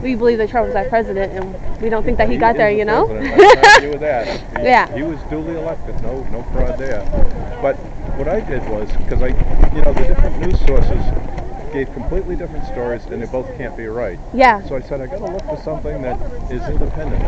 we believe that Trump was our president, and we don't think that he got there, you know? I agree with that. Yeah. He was duly elected. No fraud there. But what I did was, because the different news sources gave completely different stories, and they both can't be right. Yeah. So I said, I got to look for something that is independent,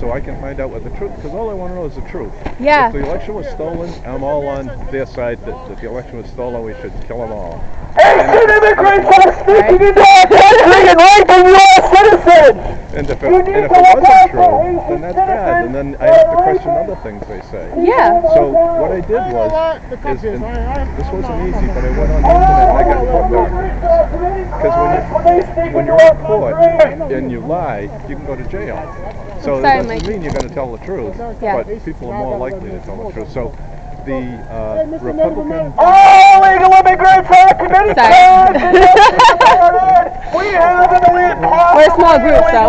so I can find out what the truth, because all I want to know is the truth. Yeah. If the election was stolen, I'm all on their side that if the election was stolen, we should kill them all. Asian immigrants are sneaking into our country and raping U.S. citizens! And if it wasn't true, then that's bad, and then I have to question other things they say. Yeah. So what I did was, and this wasn't easy, but I went on the internet and I got court documents. Because when you're in court and you lie, you can go to jail. So it doesn't mean you're going to tell the truth, but people are more likely to tell the truth. So the Republican... All illegal immigrants are committing crimes! We have an elite power! We're a small group, so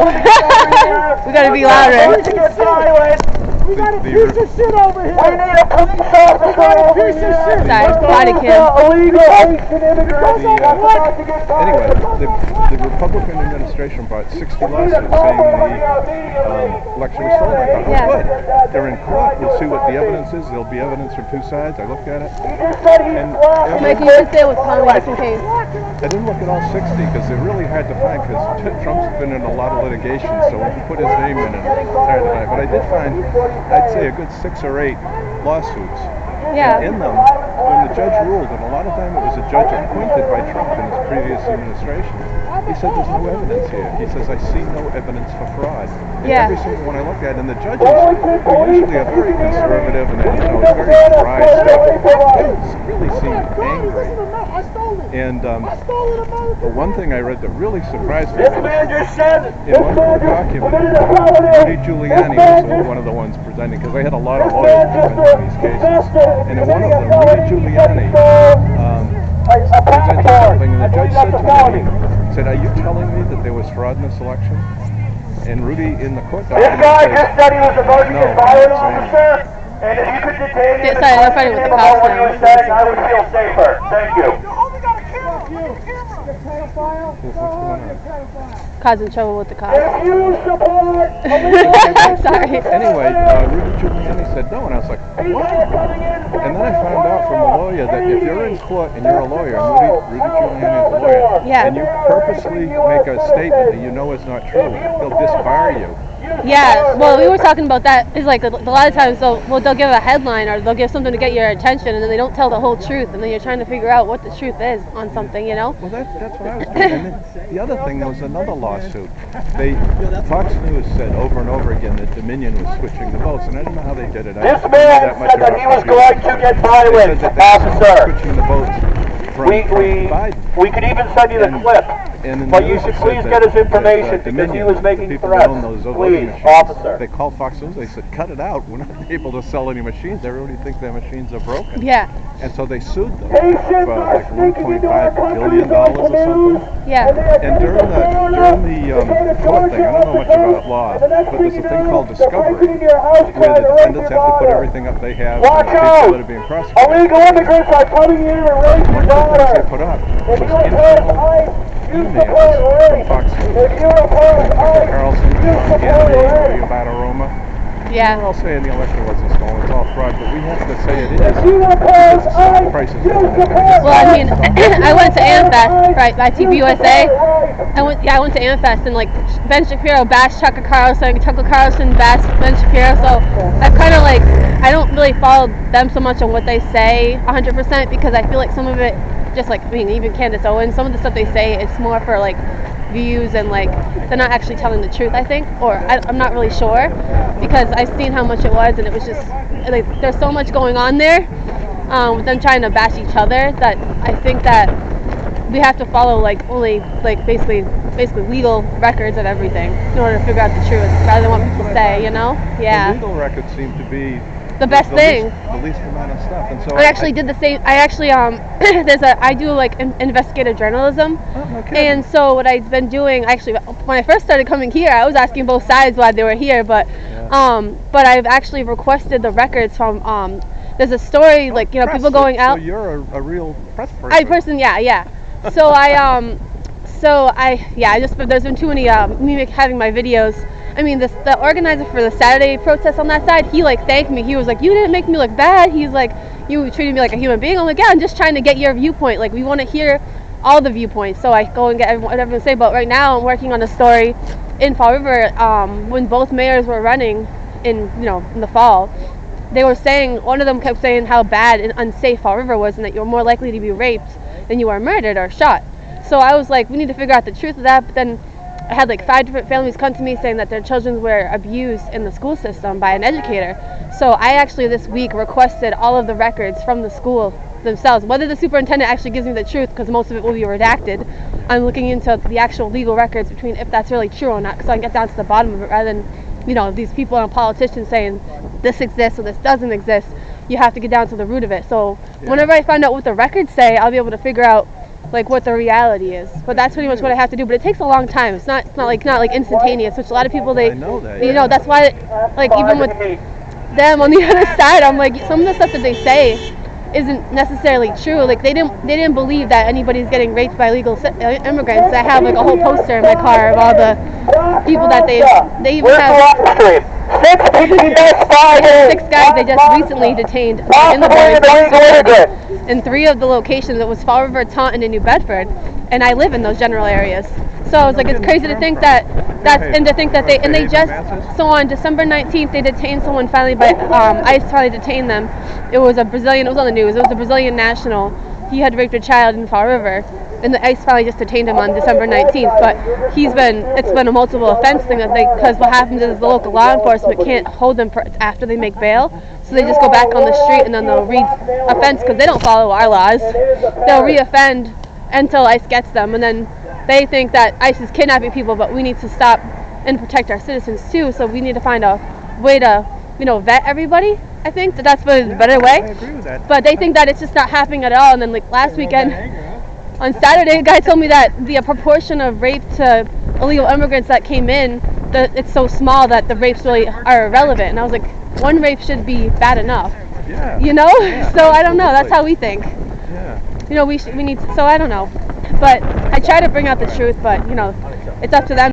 we gotta be louder. We got a piece of shit over here! We need a police officer over here! Sorry, body cam. Illegal Asian immigrants Anyway, the Republican administration brought 60 lawsuits saying the election was stolen. I thought, oh, good. They're in court. We'll see what the evidence is. There'll be evidence from two sides. I looked at it. And Mike, you should stay with Tommy just in case. I didn't look at all 60 because they're really hard to find because Trump's been in a lot of litigation, so when you put his name in it, it's hard to find. But I did find, I'd say, a good 6 or 8 lawsuits. Yeah. And in them, when the judge ruled, and a lot of time it was a judge appointed by Trump in his previous administration, he said there's no evidence here. He says, I see no evidence for fraud. And every single one I look at, and the judges, who usually are very conservative and it's very dry stuff, they really seem angry. And the one thing I read that really surprised me was in one of the documents, Rudy Giuliani was one of the ones presenting, because they had a lot of lawyers presenting these cases. And in one of them, Rudy Giuliani presented something, and the judge said to me, are you telling me that there was fraud in this election? And Rudy in the court document This guy just said he was a voting violent officer, and if you could detain him and question him about what he was saying, I would feel safer. Thank you. Causing trouble with the cops. If you support Sorry. Anyway, Rudy Giuliani said no, and I was like, what? And then I found out from a lawyer that if you're in court and you're a lawyer, and Rudy Giuliani is a lawyer, and you purposely make a statement that you know is not true, they'll disbar you. Yeah, well, we were talking about that. It's like a lot of times they'll give a headline or they'll give something to get your attention, and then they don't tell the whole truth, and then you're trying to figure out what the truth is on something, you know? Well, that's what I was doing. And then the other thing, there was another lawsuit. Fox News said over and over again that Dominion was switching the votes, and I don't know how they did it. This man said that he was going to get violent, officer. Switching the votes from Biden. We could even send you the clip. But you should please get his information because he was making threats. Please, officer. They called Fox News. They said, cut it out. We're not able to sell any machines. Everybody thinks their machines are broken. Yeah. And so they sued them for like $1.5 billion or something. Yeah. And during the court thing, I don't know much about law, but there's a thing called discovery, where the defendants have to put everything up they have and the people that are being prosecuted. Illegal immigrants are coming in and rape your daughter. One of the things they put up was internal emails from Fox News. Carlson, John Kennedy, about Aroma. Yeah. We're all saying the election wasn't stolen, it's all fraud, but we have to say it is. Because the prices well, I mean, I went to AmFest, right, by TV USA. I went to AmFest, and like Ben Shapiro bashed Tucker Carlson bashed Ben Shapiro, so I kind of like, I don't really follow them so much on what they say 100% because I feel like some of it, just like, I mean, even Candace Owens, some of the stuff they say, it's more for like views and like they're not actually telling the truth, I think, or I'm not really sure because I've seen how much it was and it was just like there's so much going on there with them trying to bash each other that I think that we have to follow like only like basically legal records of everything in order to figure out the truth rather than what people say, you know? Yeah. The legal records seem to be the best thing. The least amount of stuff. And so I actually did the same. I actually I do like investigative journalism. Oh, okay. And so what I've been doing, actually, when I first started coming here, I was asking both sides why they were here, but I've actually requested the records from there's a story like people going out. So you're a real press person. Yeah. So So there's been too many me having my videos. I mean, the organizer for the Saturday protest on that side, he like thanked me. He was like, "You didn't make me look bad." He's like, "You treated me like a human being." I'm like, "Yeah, I'm just trying to get your viewpoint. Like, we want to hear all the viewpoints." So I go and get what everyone say. But right now, I'm working on a story in Fall River when both mayors were running in the fall. They were saying, one of them kept saying how bad and unsafe Fall River was, and that you were more likely to be raped than you are murdered or shot. So I was like, we need to figure out the truth of that. But then I had like 5 different families come to me saying that their children were abused in the school system by an educator. So I actually this week requested all of the records from the school themselves. Whether the superintendent actually gives me the truth, because most of it will be redacted, I'm looking into the actual legal records between if that's really true or not, so I can get down to the bottom of it, rather than these people and politicians saying this exists or this doesn't exist. You have to get down to the root of it. So whenever I find out what the records say, I'll be able to figure out like what the reality is. But that's pretty much what I have to do. But it takes a long time. It's not like instantaneous, which a lot of people I know that. That's why like even with them on the other side, I'm like, some of the stuff that they say isn't necessarily true. Like they didn't believe that anybody's getting raped by illegal immigrants. I have like a whole poster in my car of all the people that they even have 6 guys they just recently detained in the Burlington in 3 of the locations. It was Fall River, Taunton, and New Bedford, and I live in those general areas. So it's like it's crazy to think that they just so on December 19th they detained someone finally by ICE finally detained them. It was a Brazilian. It was on the news. It was a Brazilian national. He had raped a child in Fall River, and the ICE finally just detained him on December 19th. But it's been a multiple offense thing because what happens is the local law enforcement can't hold them for after they make bail, so they just go back on the street and then they'll re-offense because they don't follow our laws. They'll re-offend until ICE gets them, and then they think that ICE is kidnapping people, but we need to stop and protect our citizens too. So we need to find a way to vet everybody. I think that's the better way. I agree with that. But they think that it's just not happening at all. And then like last weekend, on Saturday, a guy told me that the proportion of rape to illegal immigrants that came in, it's so small that the rapes really are irrelevant. And I was like, one rape should be bad enough. Yeah. Yeah. So I don't know. That's how we think. Yeah. We need. So I don't know. But I try to bring out the truth. But it's up to them.